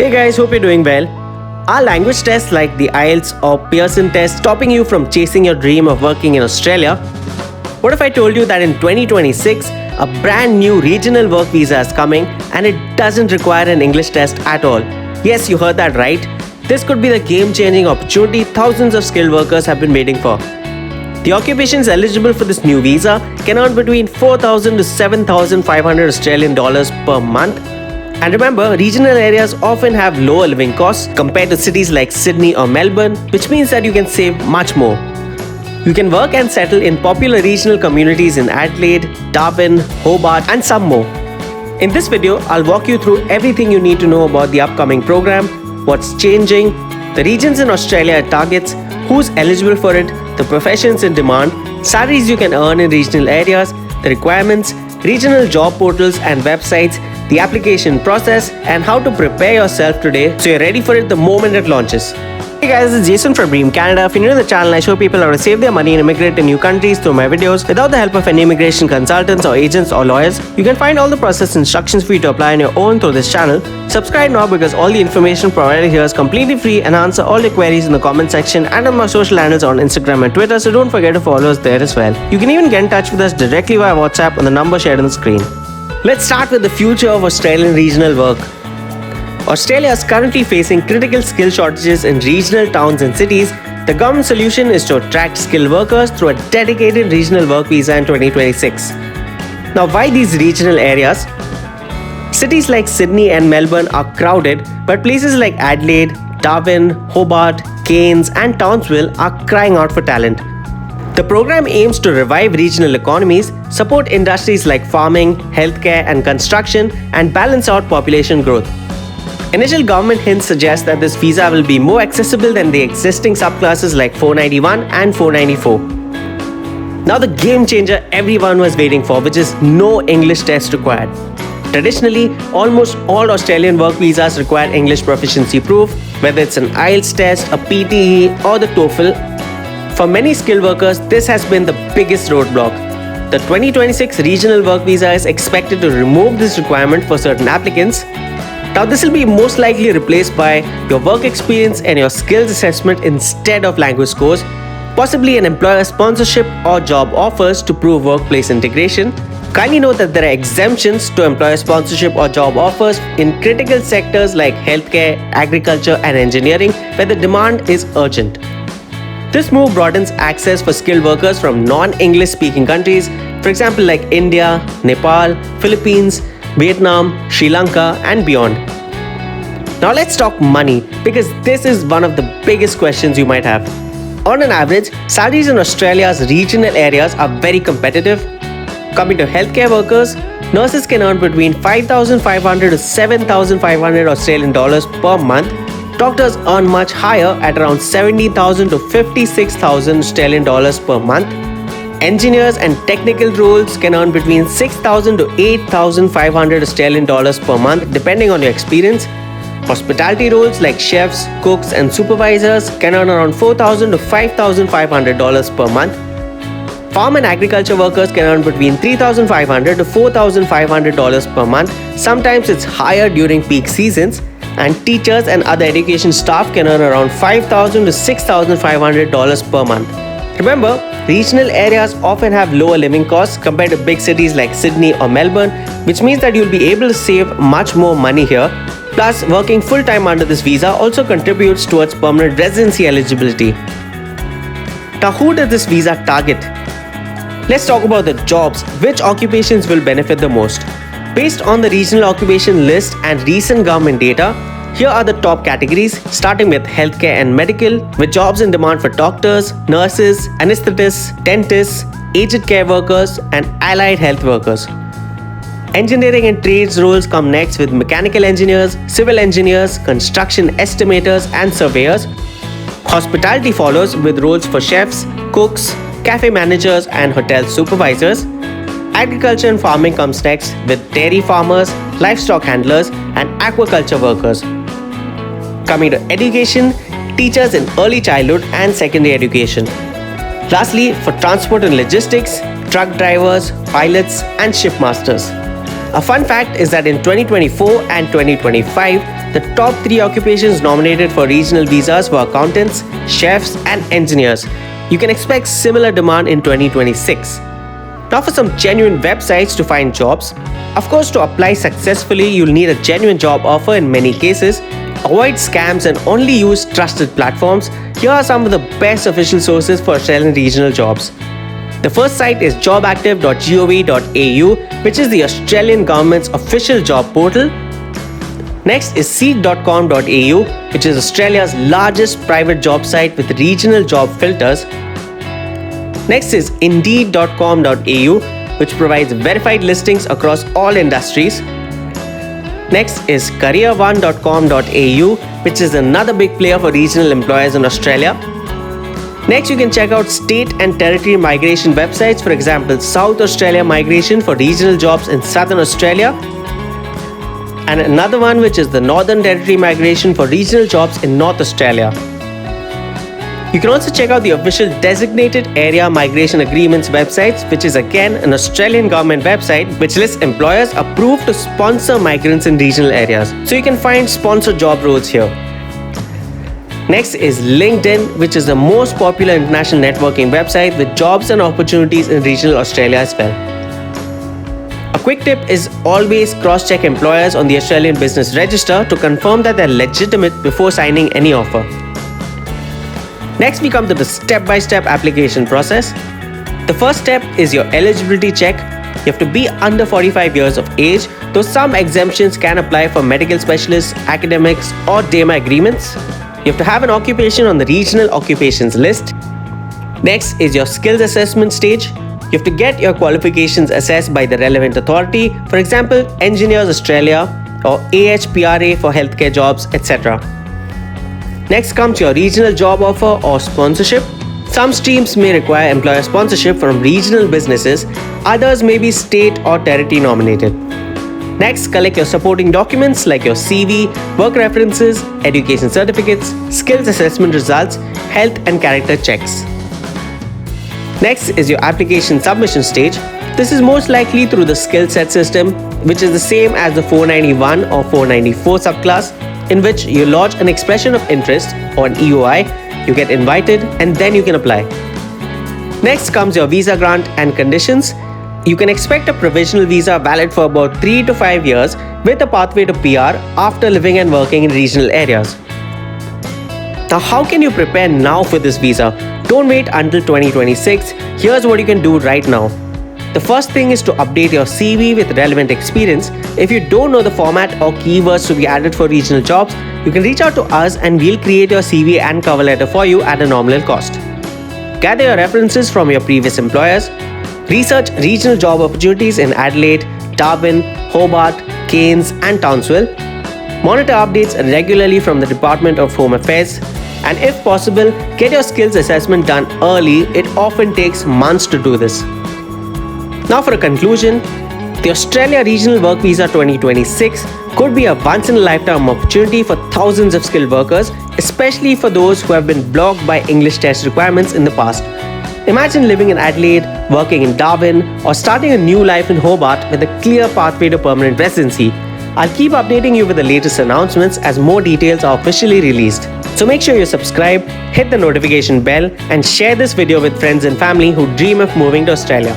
Hey guys, hope you're doing well. Are language tests like the IELTS or Pearson test stopping you from chasing your dream of working in Australia? What if I told you that in 2026, a brand new regional work visa is coming and it doesn't require an English test at all? Yes, you heard that right. This could be the game-changing opportunity thousands of skilled workers have been waiting for. The occupations eligible for this new visa can earn between 4,000 to 7,500 Australian dollars per month. And remember, regional areas often have lower living costs compared to cities like Sydney or Melbourne, which means that you can save much more. You can work and settle in popular regional communities in Adelaide, Darwin, Hobart, and some more. In this video, I'll walk you through everything you need to know about the upcoming program, what's changing, the regions in Australia it targets, who's eligible for it, the professions in demand, salaries you can earn in regional areas, the requirements, regional job portals and websites, the application process, and how to prepare yourself today so you're ready for it the moment it launches. Hey guys, this is Jason from Dream Canada. If you're new to the channel, I show people how to save their money and immigrate to new countries through my videos without the help of any immigration consultants or agents or lawyers. You can find all the process instructions for you to apply on your own through this channel. Subscribe now because all the information provided here is completely free and answer all your queries in the comment section and on my social handles on Instagram and Twitter, so don't forget to follow us there as well. You can even get in touch with us directly via WhatsApp on the number shared on the screen. Let's start with the future of Australian regional work. Australia is currently facing critical skill shortages in regional towns and cities. The government solution is to attract skilled workers through a dedicated regional work visa in 2026. Now, why these regional areas? Cities like Sydney and Melbourne are crowded, but places like Adelaide, Darwin, Hobart, Cairns, and Townsville are crying out for talent. The program aims to revive regional economies, support industries like farming, healthcare, and construction, and balance out population growth. Initial government hints suggest that this visa will be more accessible than the existing subclasses like 491 and 494. Now the game changer everyone was waiting for, which is no English test required. Traditionally, almost all Australian work visas require English proficiency proof, whether it's an IELTS test, a PTE, or the TOEFL. For many skilled workers, this has been the biggest roadblock. The 2026 regional work visa is expected to remove this requirement for certain applicants. Now, this will be most likely replaced by your work experience and your skills assessment instead of language scores, possibly an employer sponsorship or job offers to prove workplace integration. Kindly note that there are exemptions to employer sponsorship or job offers in critical sectors like healthcare, agriculture, and engineering, where the demand is urgent. This move broadens access for skilled workers from non-English speaking countries, for example like India, Nepal, Philippines, Vietnam, Sri Lanka, and beyond. Now let's talk money, because this is one of the biggest questions you might have. On an average, salaries in Australia's regional areas are very competitive. Coming to healthcare workers, nurses can earn between 5,500 to 7,500 Australian dollars per month. Doctors earn much higher at around 70,000 to 56,000 Australian dollars per month. Engineers and technical roles can earn between 6,000 to 8,500 Australian dollars per month depending on your experience. Hospitality roles like chefs, cooks, and supervisors can earn around 4,000 to 5,500 dollars per month. Farm and agriculture workers can earn between 3,500 to 4,500 dollars per month. Sometimes it's higher during peak seasons. And teachers and other education staff can earn around 5,000 to 6,500 dollars per month. Remember, regional areas often have lower living costs compared to big cities like Sydney or Melbourne, which means that you'll be able to save much more money here. Plus, working full-time under this visa also contributes towards permanent residency eligibility. Now, who does this visa target? Let's talk about the jobs. Which occupations will benefit the most? Based on the regional occupation list and recent government data, here are the top categories, starting with healthcare and medical, with jobs in demand for doctors, nurses, anesthetists, dentists, aged care workers, and allied health workers. Engineering and trades roles come next with mechanical engineers, civil engineers, construction estimators, and surveyors. Hospitality follows with roles for chefs, cooks, cafe managers, and hotel supervisors. Agriculture and farming comes next with dairy farmers, livestock handlers, and aquaculture workers. Coming to education, teachers in early childhood and secondary education. Lastly, for transport and logistics, truck drivers, pilots, and shipmasters. A fun fact is that in 2024 and 2025, the top 3 occupations nominated for regional visas were accountants, chefs, and engineers. You can expect similar demand in 2026. Now for some genuine websites to find jobs. Of course, to apply successfully, you'll need a genuine job offer in many cases. Avoid scams and only use trusted platforms. Here are some of the best official sources for Australian regional jobs. The first site is jobactive.gov.au, which is the Australian government's official job portal. Next is seek.com.au, which is Australia's largest private job site with regional job filters. Next is indeed.com.au, which provides verified listings across all industries. Next is career1.com.au, which is another big player for regional employers in Australia. Next, you can check out state and territory migration websites, for example, South Australia Migration for regional jobs in Southern Australia, and another one which is the Northern Territory Migration for regional jobs in North Australia. You can also check out the official Designated Area Migration Agreements websites, which is again an Australian government website which lists employers approved to sponsor migrants in regional areas. So you can find sponsored job roles here. Next is LinkedIn, which is the most popular international networking website with jobs and opportunities in regional Australia as well. A quick tip is always cross-check employers on the Australian Business Register to confirm that they're legitimate before signing any offer. Next, we come to the step-by-step application process. The first step is your eligibility check. You have to be under 45 years of age, though some exemptions can apply for medical specialists, academics, or DEMA agreements. You have to have an occupation on the regional occupations list. Next is your skills assessment stage. You have to get your qualifications assessed by the relevant authority, for example, Engineers Australia or AHPRA for healthcare jobs, etc. Next comes your regional job offer or sponsorship. Some streams may require employer sponsorship from regional businesses, others may be state or territory nominated. Next, collect your supporting documents like your CV, work references, education certificates, skills assessment results, health and character checks. Next is your application submission stage. This is most likely through the skill set system, which is the same as the 491 or 494 subclass, in which you lodge an expression of interest or an EOI, you get invited, and then you can apply. Next comes your visa grant and conditions. You can expect a provisional visa valid for about 3 to 5 years with a pathway to PR after living and working in regional areas. Now, how can you prepare now for this visa? Don't wait until 2026. Here's what you can do right now. The first thing is to update your CV with relevant experience. If you don't know the format or keywords to be added for regional jobs, you can reach out to us and we'll create your CV and cover letter for you at a nominal cost. Gather your references from your previous employers. Research regional job opportunities in Adelaide, Darwin, Hobart, Cairns, and Townsville. Monitor updates regularly from the Department of Home Affairs. And if possible, get your skills assessment done early. It often takes months to do this. Now for a conclusion, the Australia Regional Work Visa 2026 could be a once-in-a-lifetime opportunity for thousands of skilled workers, especially for those who have been blocked by English test requirements in the past. Imagine living in Adelaide, working in Darwin, or starting a new life in Hobart with a clear pathway to permanent residency. I'll keep updating you with the latest announcements as more details are officially released. So make sure you subscribe, hit the notification bell, and share this video with friends and family who dream of moving to Australia.